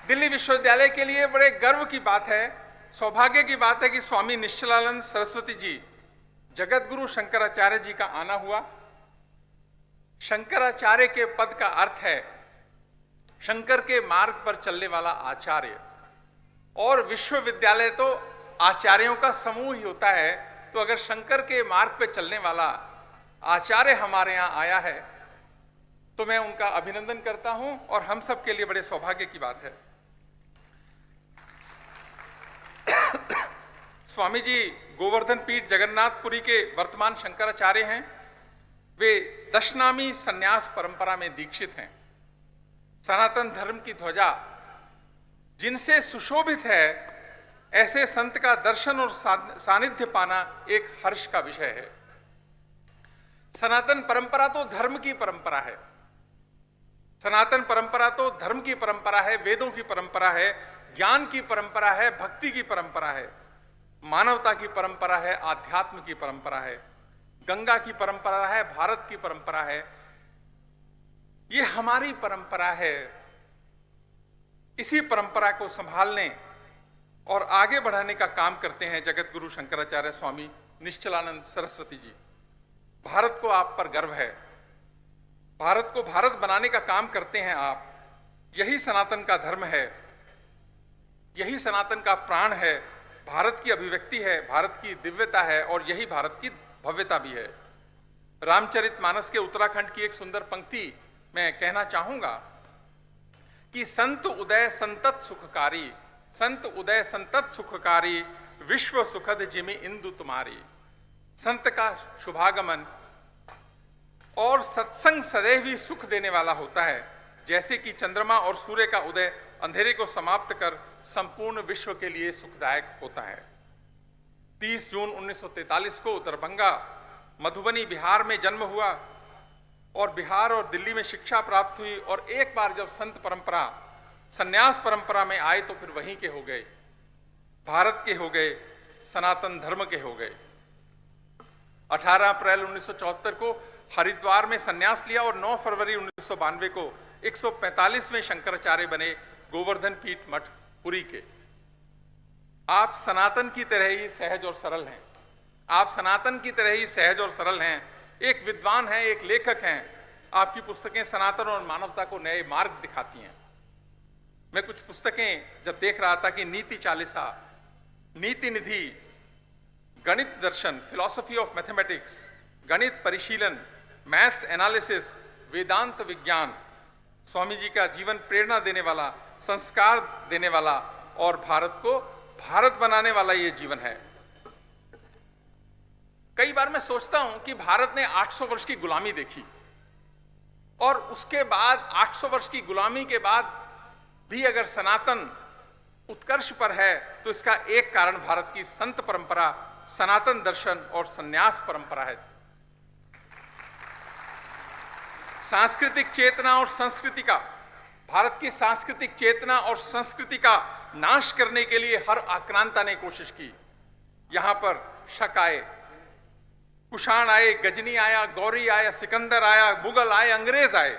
दिल्ली विश्वविद्यालय के लिए बड़े गर्व की बात है, सौभाग्य की बात है कि स्वामी निश्चलानंद सरस्वती जी, जगत गुरु शंकराचार्य जी का आना हुआ। शंकराचार्य के पद का अर्थ है शंकर के मार्ग पर चलने वाला आचार्य, और विश्वविद्यालय तो आचार्यों का समूह ही होता है। तो अगर शंकर के मार्ग पर चलने वाला आचार्य हमारे यहां आया है तो मैं उनका अभिनंदन करता हूं, और हम सब के लिए बड़े सौभाग्य की बात है। स्वामी जी गोवर्धन पीठ जगन्नाथपुरी के वर्तमान शंकराचार्य हैं। वे दशनामी संन्यास परंपरा में दीक्षित हैं। सनातन धर्म की ध्वजा जिनसे सुशोभित है, ऐसे संत का दर्शन और सानिध्य पाना एक हर्ष का विषय है। सनातन परंपरा तो धर्म की परंपरा है, सनातन परंपरा तो धर्म की परंपरा है, वेदों की परंपरा है, ज्ञान की परंपरा है, भक्ति की परंपरा है, मानवता की परंपरा है, आध्यात्म की परंपरा है, गंगा की परंपरा है, भारत की परंपरा है। ये हमारी परंपरा है। इसी परंपरा को संभालने और आगे बढ़ाने का काम करते हैं जगत गुरु शंकराचार्य स्वामी निश्चलानंद सरस्वती जी। भारत को आप पर गर्व है, भारत को भारत बनाने का काम करते हैं आप। यही सनातन का धर्म है, यही सनातन का प्राण है, भारत की अभिव्यक्ति है, भारत की दिव्यता है, और यही भारत की भव्यता भी है। रामचरितमानस के उत्तराखंड की एक सुंदर पंक्ति मैं कहना चाहूंगा कि संत उदय संतत सुखकारी, संत उदय संतत सुखकारी, विश्व सुखद जिमि इंदु तुम्हारी। संत का शुभागमन और सत्संग सदैव ही सुख देने वाला होता है, जैसे कि चंद्रमा और सूर्य का उदय अंधेरे को समाप्त कर संपूर्ण विश्व के लिए सुखदायक होता है। 30 जून 1943 को दरभंगा मधुबनी बिहार में जन्म हुआ, और बिहार और दिल्ली में शिक्षा प्राप्त हुई, और एक बार जब संत परंपरा सन्यास परंपरा में आए तो फिर वहीं के हो गए, भारत के हो गए, सनातन धर्म के हो गए। 18 अप्रैल 1974 को हरिद्वार में सन्यास लिया, और 9 फरवरी 1992 को 145वें शंकराचार्य बने गोवर्धन पीठ मठ पुरी के। आप सनातन की तरह ही सहज और सरल हैं, आप सनातन की तरह ही सहज और सरल हैं। एक विद्वान हैं, एक लेखक हैं। आपकी पुस्तकें सनातन और मानवता को नए मार्ग दिखाती हैं। मैं कुछ पुस्तकें जब देख रहा था कि नीति चालीसा, नीति निधि, गणित दर्शन, फिलॉसफी ऑफ मैथमेटिक्स, गणित परिशीलन, मैथ्स एनालिसिस, वेदांत विज्ञान, स्वामी जी का जीवन प्रेरणा देने वाला, संस्कार देने वाला, और भारत को भारत बनाने वाला ये जीवन है। कई बार मैं सोचता हूं कि भारत ने 800 वर्ष की गुलामी देखी, और उसके बाद 800 वर्ष की गुलामी के बाद भी अगर सनातन उत्कर्ष पर है तो इसका एक कारण भारत की संत परंपरा, सनातन दर्शन और संन्यास परंपरा है। सांस्कृतिक चेतना और संस्कृति का, भारत की सांस्कृतिक चेतना और संस्कृति का नाश करने के लिए हर आक्रांता ने कोशिश की। यहां पर शक आए, कुषाण आए, गजनी आया, गौरी आया, सिकंदर आया, मुगल आए, अंग्रेज आए,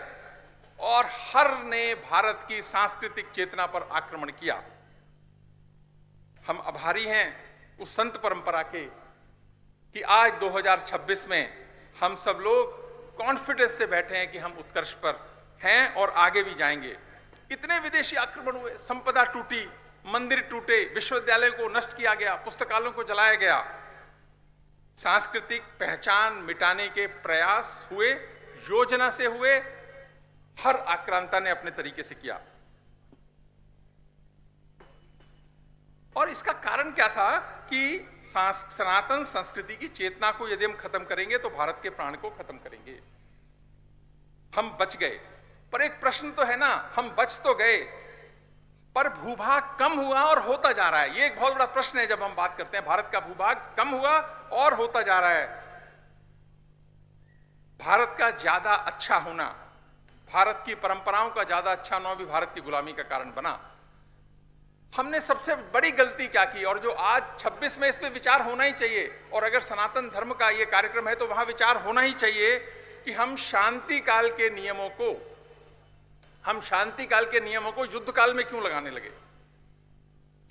और हर ने भारत की सांस्कृतिक चेतना पर आक्रमण किया। हम आभारी हैं उस संत परंपरा के कि आज 2026 में हम सब लोग कॉन्फिडेंस से बैठे हैं कि हम उत्कर्ष पर हैं और आगे भी जाएंगे। इतने विदेशी आक्रमण हुए, संपदा टूटी, मंदिर टूटे, विश्वविद्यालय को नष्ट किया गया, पुस्तकालयों को जलाया गया, सांस्कृतिक पहचान मिटाने के प्रयास हुए, योजना से हुए, हर आक्रांता ने अपने तरीके से किया। और इसका कारण क्या था कि सनातन संस्कृति की चेतना को यदि हम खत्म करेंगे तो भारत के प्राण को खत्म करेंगे। हम बच गए, पर एक प्रश्न तो है ना, हम बच तो गए पर भूभाग कम हुआ और होता जा रहा है। ये एक बहुत बड़ा प्रश्न है। जब हम बात करते हैं भारत का भूभाग कम हुआ और होता जा रहा है। भारत का ज्यादा अच्छा होना, भारत की परंपराओं का ज्यादा अच्छा होना भी भारत की गुलामी का कारण बना। हमने सबसे बड़ी गलती क्या की, और जो आज 26 में इस पे विचार होना ही चाहिए, और अगर सनातन धर्म का ये कार्यक्रम है तो वहां विचार होना ही चाहिए कि हम शांति काल के नियमों को हम शांति काल के नियमों को युद्ध काल में क्यों लगाने लगे?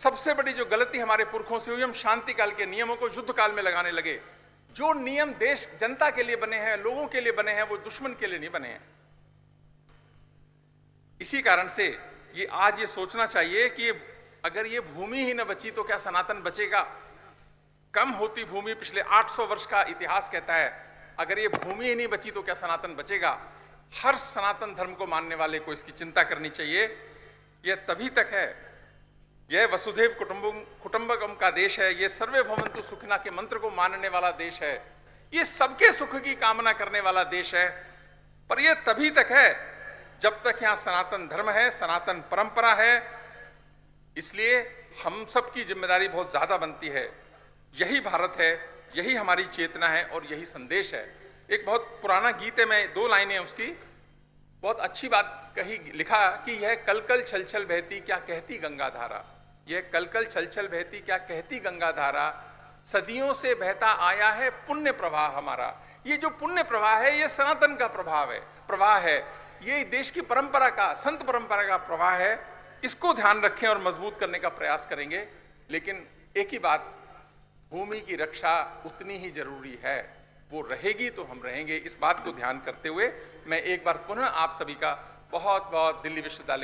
सबसे बड़ी जो गलती हमारे पुरखों से हुई, हम शांति काल के नियमों को युद्ध काल में लगाने लगे। जो नियम देश जनता के लिए बने हैं, लोगों के लिए बने हैं, वो दुश्मन के लिए नहीं बने हैं। इसी कारण से ये आज ये सोचना चाहिए कि अगर ये भूमि ही न बची तो क्या सनातन बचेगा? कम होती भूमि पिछले 800 वर्ष का इतिहास कहता है, अगर ये भूमि ही नहीं बची तो क्या सनातन बचेगा? हर सनातन धर्म को मानने वाले को इसकी चिंता करनी चाहिए। यह तभी तक है, यह वसुधैव कुटुंबकम का देश है, यह सर्वे भवन्तु सुखिनः के मंत्र को मानने वाला देश है, यह सबके सुख की कामना करने वाला देश है। पर यह तभी तक है जब तक यहां सनातन धर्म है, सनातन परंपरा है। इसलिए हम सबकी जिम्मेदारी बहुत ज्यादा बनती है। यही भारत है, यही हमारी चेतना है और यही संदेश है। एक बहुत पुराना गीत है, मैं 2 लाइनें उसकी, बहुत अच्छी बात कही, लिखा कि यह कलकल छल छल बहती क्या कहती गंगा धारा, यह कलकल छल छल बहती क्या कहती गंगा धारा, सदियों से बहता आया है पुण्य प्रवाह हमारा। ये जो पुण्य प्रवाह है, ये सनातन का प्रवाह है, ये देश की परंपरा का, संत परंपरा का प्रवाह है। इसको ध्यान रखें और मजबूत करने का प्रयास करेंगे। लेकिन एक ही बात, भूमि की रक्षा उतनी ही जरूरी है, वो रहेगी तो हम रहेंगे। इस बात को ध्यान करते हुए मैं एक बार पुनः आप सभी का बहुत बहुत दिल्ली विश्वविद्यालय